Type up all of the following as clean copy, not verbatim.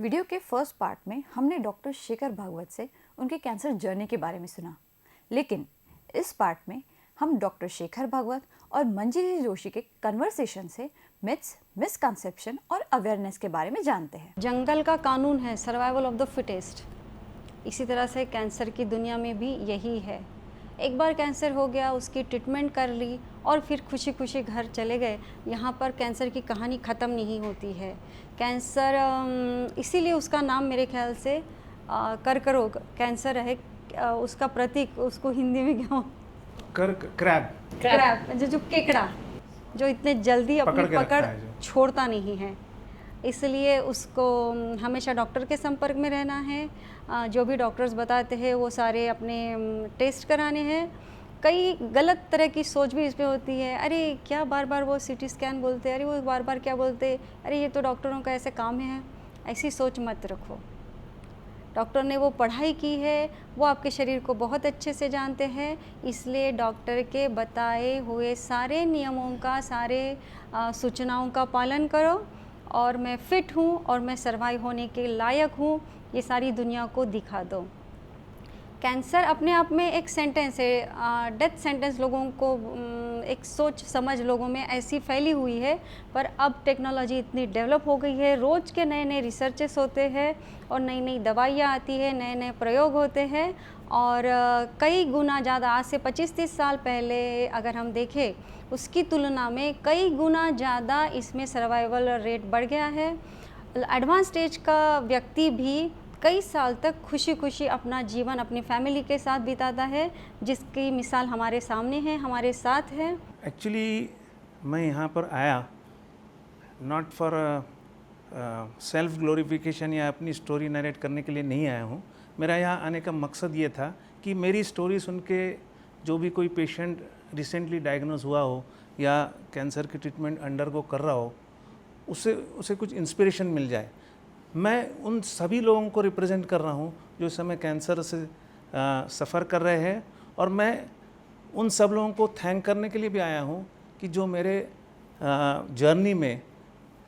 Video के first part में हमने डॉक्टर शेखर भागवत से उनके कैंसर जर्नी के बारे में सुना, लेकिन इस पार्ट में हम डॉक्टर शेखर भागवत और मंजिरी जोशी के कन्वर्सेशन से मिथ्स, मिसकंसेप्शन और अवेयरनेस के बारे में जानते हैं। जंगल का कानून है, सर्वाइवल ऑफ द फिटेस्ट। इसी तरह से कैंसर की दुनिया में भी यही है। एक बार कैंसर हो गया, उसकी ट्रीटमेंट कर ली और फिर खुशी खुशी घर चले गए। यहाँ पर कैंसर की कहानी ख़त्म नहीं होती है। कैंसर इसीलिए उसका नाम मेरे ख्याल से कर्करोग कैंसर है। उसका प्रतीक उसको हिंदी में क्या? क्रैब जो केकड़ा जो इतने जल्दी अपनी पकड़ छोड़ता नहीं है, इसलिए उसको हमेशा डॉक्टर के संपर्क में रहना है। जो भी डॉक्टर्स बताते हैं वो सारे अपने टेस्ट कराने हैं। कई गलत तरह की सोच भी इसमें होती है। अरे क्या बार बार वो सीटी स्कैन बोलते हैं, अरे वो बार बार क्या बोलते, अरे ये तो डॉक्टरों का ऐसे काम है। ऐसी सोच मत रखो। डॉक्टर ने वो पढ़ाई की है, वो आपके शरीर को बहुत अच्छे से जानते हैं, इसलिए डॉक्टर के बताए हुए सारे नियमों का, सारे सूचनाओं का पालन करो। और मैं फ़िट हूँ और मैं सर्वाइव होने के लायक हूँ, ये सारी दुनिया को दिखा दो। कैंसर अपने आप में एक सेंटेंस है, डेथ सेंटेंस लोगों को एक सोच समझ लोगों में ऐसी फैली हुई है। पर अब टेक्नोलॉजी इतनी डेवलप हो गई है, रोज़ के नए नए रिसर्चेस होते हैं और नई नई दवाइयाँ आती है, नए नए प्रयोग होते हैं। और कई गुना ज़्यादा, आज से 25-30 साल पहले अगर हम देखें, उसकी तुलना में कई गुना ज़्यादा इसमें सर्वाइवल रेट बढ़ गया है। एडवांस स्टेज का व्यक्ति भी कई साल तक खुशी खुशी अपना जीवन अपनी फैमिली के साथ बिताता है, जिसकी मिसाल हमारे सामने है, हमारे साथ है। एक्चुअली मैं यहाँ पर आया नॉट फॉर सेल्फ ग्लोरिफिकेशन या अपनी स्टोरी नरेट करने के लिए नहीं आया हूँ। मेरा यहाँ आने का मकसद ये था कि मेरी स्टोरी सुन के जो भी कोई पेशेंट रिसेंटली डायग्नोज हुआ हो या कैंसर की ट्रीटमेंट अंडरगो कर रहा हो, उसे कुछ इंस्पिरेशन मिल जाए। मैं उन सभी लोगों को रिप्रेजेंट कर रहा हूँ जो इस समय कैंसर से सफ़र कर रहे हैं, और मैं उन सब लोगों को थैंक करने के लिए भी आया हूँ कि जो मेरे जर्नी में,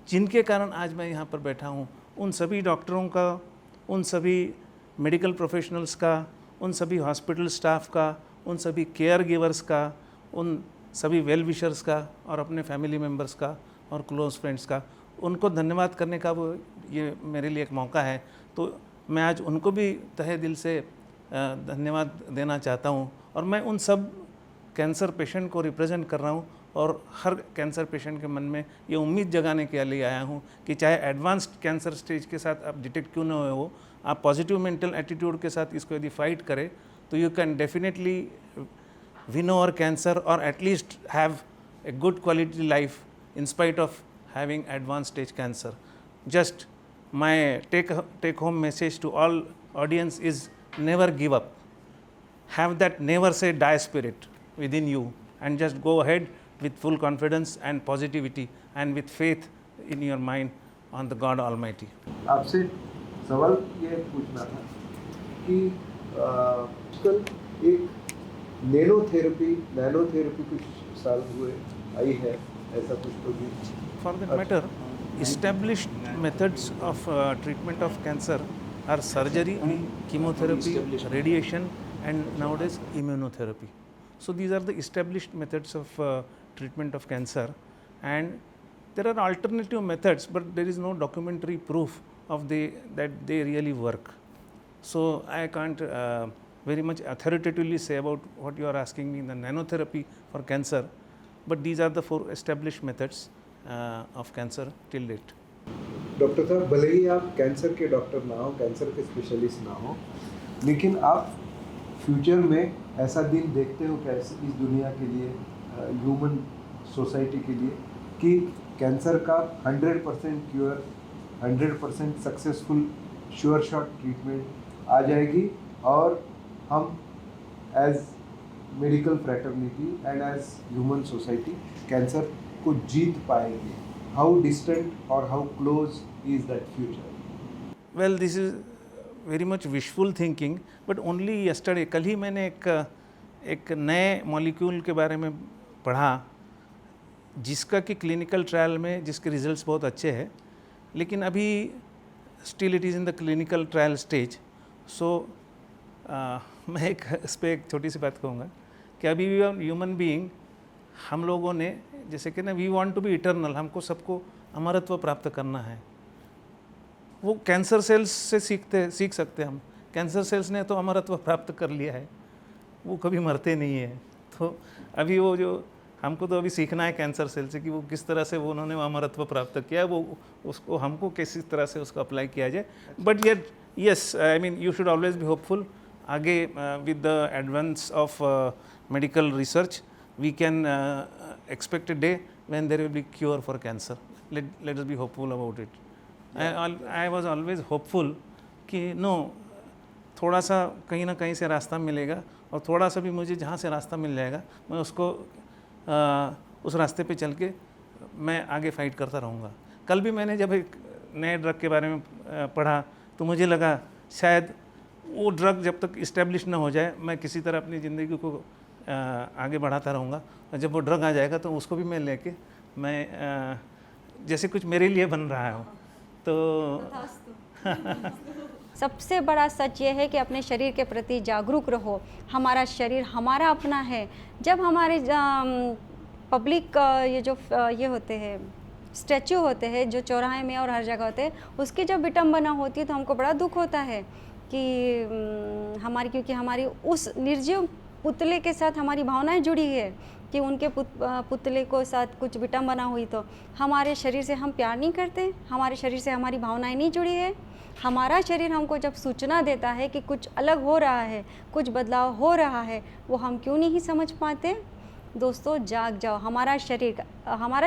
जिनके कारण आज मैं यहाँ पर बैठा हूँ, उन सभी डॉक्टरों का, उन सभी मेडिकल प्रोफेशनल्स का, उन सभी हॉस्पिटल स्टाफ का, उन सभी केयर गिवर्स का, उन सभी वेल विशर्स का और अपने फैमिली मेम्बर्स का और क्लोज फ्रेंड्स का, उनको धन्यवाद करने का वो ये मेरे लिए एक मौका है। तो मैं आज उनको भी तहे दिल से धन्यवाद देना चाहता हूँ। और मैं उन सब कैंसर पेशेंट को रिप्रेजेंट कर रहा हूँ और हर कैंसर पेशेंट के मन में ये उम्मीद जगाने के लिए आया हूँ कि चाहे एडवांस्ड कैंसर स्टेज के साथ आप डिटेक्ट क्यों ना हुए हो, आप पॉजिटिव मेंटल एटीट्यूड के साथ इसको यदि फाइट करें तो you can definitely win over cancer और at least have a good quality life in spite of having advanced stage cancer. Just my take home message to all audience is never give up. Have that never say die spirit within you and just go ahead with full confidence and positivity and with faith in your mind on the God Almighty. आपसे सवाल ये पूछना था कि कल एक नैनोथेरेपी कुछ साल हुए आई है, ऐसा कुछ तो भी? For that matter, established methods of treatment of cancer are surgery, chemotherapy, radiation, and nowadays immunotherapy. So these are the established methods of treatment of cancer, and there are alternative methods, but there is no documentary proof of that they really work. So I can't very much authoritatively say about what you are asking me, the nanotherapy for cancer. But these are the 4 established methods of cancer till date. Doctor साहब, भले ही आप cancer के doctor ना हो, cancer के specialist ना हो, लेकिन आप फ्यूचर में ऐसा दिन देखते हो कैसे इस दुनिया के लिए, ह्यूमन सोसाइटी के लिए, कि कैंसर का 100% cure, 100% successful sure shot treatment आ जाएगी और हम as medical fraternity and as human society cancer को जीत पाएंगे? हाउ डिस्टेंट और how close is that future? Well, this is very much wishful thinking, but only yesterday, कल ही मैंने एक नए मॉलिक्यूल के बारे में पढ़ा जिसका कि क्लिनिकल ट्रायल में जिसके रिजल्ट्स बहुत अच्छे हैं, लेकिन अभी still it is in the clinical trial stage. So मैं इस पर एक छोटी सी बात कहूँगा कि अभी भी ह्यूमन बीइंग हम लोगों ने जैसे कि ना we want to be eternal, हमको सबको अमरत्व प्राप्त करना है. वो कैंसर सेल्स से सीख सकते हैं हम. कैंसर सेल्स ने तो अमरत्व प्राप्त कर लिया है, वो कभी मरते नहीं है. तो अभी वो जो हमको तो अभी सीखना है कैंसर सेल से कि वो किस तरह से वो उन्होंने अमरत्व प्राप्त किया, वो उसको हमको किस तरह से उसको अप्लाई किया जाए. But yet yes, I mean you should always be hopeful. आगे with the advance of medical research we can expect a day when there will be cure for cancer. Let us be hopeful about it. I was always hopeful कि no, थोड़ा सा कहीं ना कहीं से रास्ता मिलेगा और थोड़ा सा भी मुझे जहाँ से रास्ता मिल जाएगा मैं उसको उस रास्ते पे चल के मैं आगे फाइट करता रहूँगा. कल भी मैंने जब एक नए ड्रग के बारे में पढ़ा तो मुझे लगा शायद वो ड्रग जब तक इस्टेब्लिश ना हो जाए मैं किसी तरह अपनी ज़िंदगी को आगे बढ़ाता रहूँगा. और जब वो ड्रग आ जाएगा तो उसको भी मैं लेके मैं जैसे कुछ मेरे लिए बन रहा हो. तो सबसे बड़ा सच ये है कि अपने शरीर के प्रति जागरूक रहो. हमारा शरीर हमारा अपना है. जब हमारे पब्लिक ये जो ये होते हैं स्टैचू होते हैं जो चौराहे में और हर जगह होते हैं, उसकी जब विटंबना होती है तो हमको बड़ा दुख होता है कि हमारी, क्योंकि हमारी उस निर्जीव पुतले के साथ हमारी भावनाएं जुड़ी है कि उनके पुतले को साथ कुछ विटंबना हुई. तो हमारे शरीर से हम प्यार नहीं करते, हमारे शरीर से हमारी भावनाएं नहीं जुड़ी है. हमारा शरीर हमको जब सूचना देता है कि कुछ अलग हो रहा है, कुछ बदलाव हो रहा है, वो हम क्यों नहीं समझ पाते. दोस्तों जाग जाओ. हमारा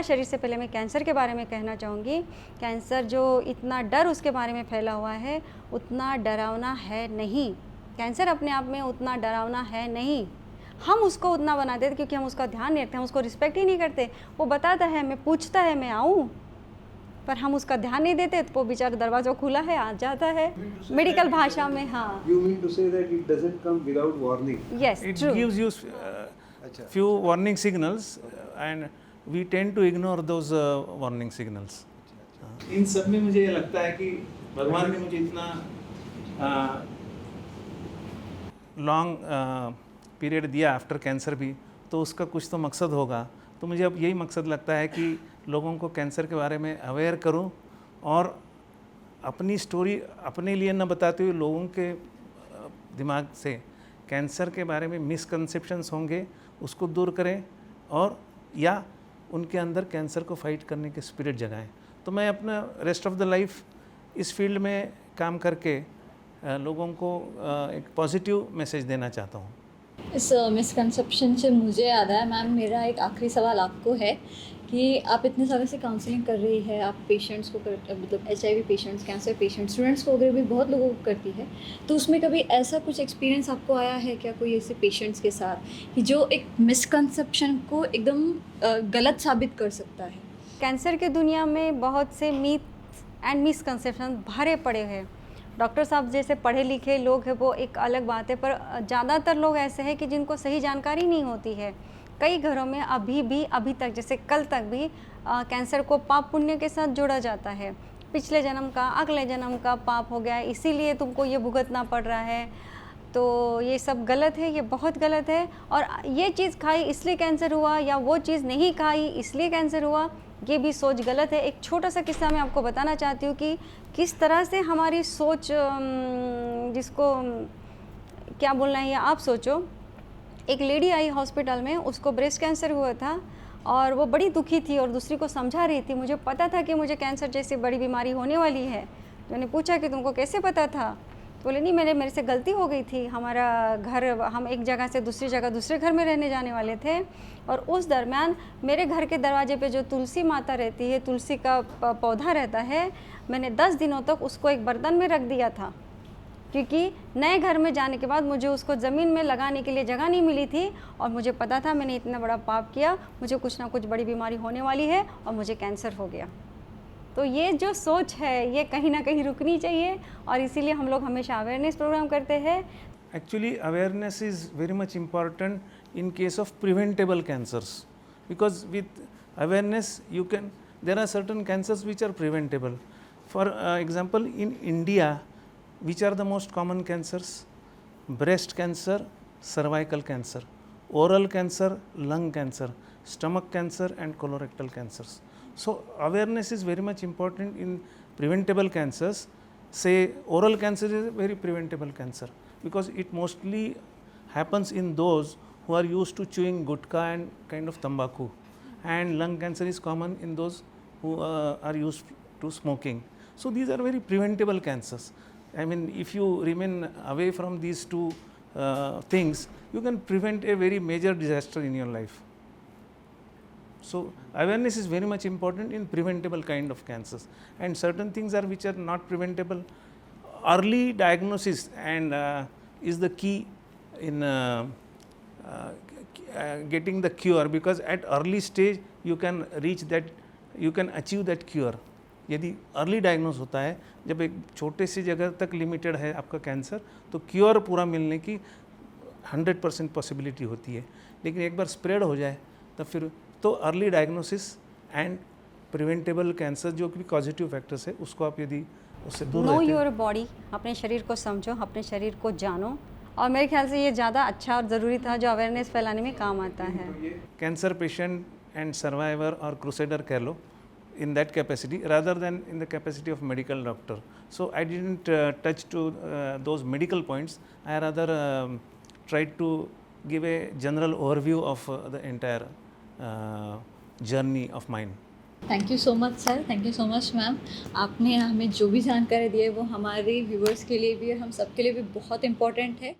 शरीर से पहले मैं कैंसर के बारे में कहना चाहूँगी. कैंसर जो इतना डर उसके बारे में फैला हुआ है उतना डरावना है नहीं. कैंसर अपने आप में उतना डरावना है नहीं. हम उसको उतना बना देते क्योंकि हम उसका ध्यान नहीं रखते, हम उसको रिस्पेक्ट ही नहीं करते. वो बताता है, मैं पूछता है, मैं आऊँ, पर हम उसका ध्यान नहीं देते तो वो बेचारा दरवाजा खुला है आ जाता है. मेडिकल भाषा में हाँ. You mean to say that it doesn't come without warning? Yes, it true. gives you few warning signals and we tend to ignore those warning signals. इन सब में मुझे ये लगता है कि भगवान ने मुझे इतना लॉन्ग पीरियड दिया आफ्टर कैंसर भी, तो उसका कुछ तो मकसद होगा. तो मुझे अब यही मकसद लगता है कि लोगों को कैंसर के बारे में अवेयर करूं और अपनी स्टोरी अपने लिए न बताते हुए लोगों के दिमाग से कैंसर के बारे में मिसकंसेप्शंस होंगे उसको दूर करें और या उनके अंदर कैंसर को फाइट करने के स्पिरिट जगाएं. तो मैं अपना रेस्ट ऑफ द लाइफ इस फील्ड में काम करके लोगों को एक पॉजिटिव मैसेज देना चाहता हूँ. इस मिसकंसेप्शन से मुझे याद है मैम, मेरा एक आखिरी सवाल आपको है कि आप इतने सालों से काउंसलिंग कर रही है, आप पेशेंट्स को मतलब HIV patients, cancer patients, students को वगैरह भी बहुत लोगों को करती है, तो उसमें कभी ऐसा कुछ एक्सपीरियंस आपको आया है क्या कोई ऐसे पेशेंट्स के साथ कि जो एक मिसकंसेप्शन को एकदम गलत साबित कर सकता है? कैंसर की दुनिया में बहुत से मिथ एंड मिसकंसेप्शन भरे पड़े हैं. डॉक्टर साहब जैसे पढ़े लिखे लोग हैं वो एक अलग बात है, पर ज़्यादातर लोग ऐसे हैं कि जिनको सही जानकारी नहीं होती है. कई घरों में अभी तक जैसे कल तक भी कैंसर को पाप पुण्य के साथ जोड़ा जाता है. पिछले जन्म का अगले जन्म का पाप हो गया इसीलिए तुमको ये भुगतना पड़ रहा है. तो ये सब गलत है, ये बहुत गलत है. और ये चीज़ खाई इसलिए कैंसर हुआ या वो चीज़ नहीं खाई इसलिए कैंसर हुआ, ये भी सोच गलत है. एक छोटा सा किस्सा मैं आपको बताना चाहती हूँ कि किस तरह से हमारी सोच, जिसको क्या बोलना है ये आप सोचो. एक लेडी आई हॉस्पिटल में, उसको ब्रेस्ट कैंसर हुआ था और वो बड़ी दुखी थी और दूसरी को समझा रही थी. मुझे पता था कि मुझे कैंसर जैसी बड़ी बीमारी होने वाली है. मैंने पूछा कि तुमको कैसे पता था? तो बोले नहीं, मेरे से गलती हो गई थी. हमारा घर, हम एक जगह से दूसरी जगह दूसरे घर में रहने जाने वाले थे और उस दरमियान मेरे घर के दरवाजे पे जो तुलसी माता रहती है, तुलसी का पौधा रहता है, मैंने 10 दिनों तक उसको एक बर्तन में रख दिया था क्योंकि नए घर में जाने के बाद मुझे उसको ज़मीन में लगाने के लिए जगह नहीं मिली थी और मुझे पता था मैंने इतना बड़ा पाप किया, मुझे कुछ ना कुछ बड़ी बीमारी होने वाली है और मुझे कैंसर हो गया. तो ये जो सोच है ये कहीं ना कहीं रुकनी चाहिए और इसीलिए हम लोग हमेशा अवेयरनेस प्रोग्राम करते हैं. Actually, awareness is very much important in case of preventable cancers, because with awareness you can, there are certain cancers which are preventable. For example, in India, which are the most common cancers? Breast cancer, cervical cancer, oral cancer, lung cancer, stomach cancer and colorectal cancers. So awareness is very much important in preventable cancers. Say oral cancer is a very preventable cancer because it mostly happens in those who are used to chewing gutka and kind of tambaku, and lung cancer is common in those who are used to smoking. So these are very preventable cancers. I mean, if you remain away from these two things, you can prevent a very major disaster in your life. So awareness is very much important in preventable kind of cancers, and certain things are which are not preventable. Early diagnosis and is the key in getting the cure, because at early stage you can reach that, you can achieve that cure. यदि early diagnose होता है, जब एक छोटे सी जगह तक limited है आपका कैंसर, तो क्योर पूरा मिलने की 100% पॉसिबिलिटी होती है. लेकिन एक बार स्प्रेड हो जाए तो फिर तो early diagnosis and preventable cancer जो कि पॉजिटिव फैक्टर्स है उसको आप यदि उससे दूर नो रहते हैं. योर बॉडी, अपने शरीर को समझो, अपने शरीर को जानो, और मेरे ख्याल से ये ज़्यादा अच्छा और ज़रूरी था जो अवेयरनेस फैलाने में काम आता है. कैंसर पेशेंट एंड सर्वाइवर और क्रूसेडर कह लो, in that capacity rather than in the capacity of medical doctor. So I didn't touch to those medical points. I rather tried to give a general overview of the entire journey of mine. Thank you so much sir, thank you so much ma'am. आपने हमें जो भी जानकारी दी है वो हमारे viewers के लिए भी और हम सब के लिए भी बहुत इम्पोर्टेंट है.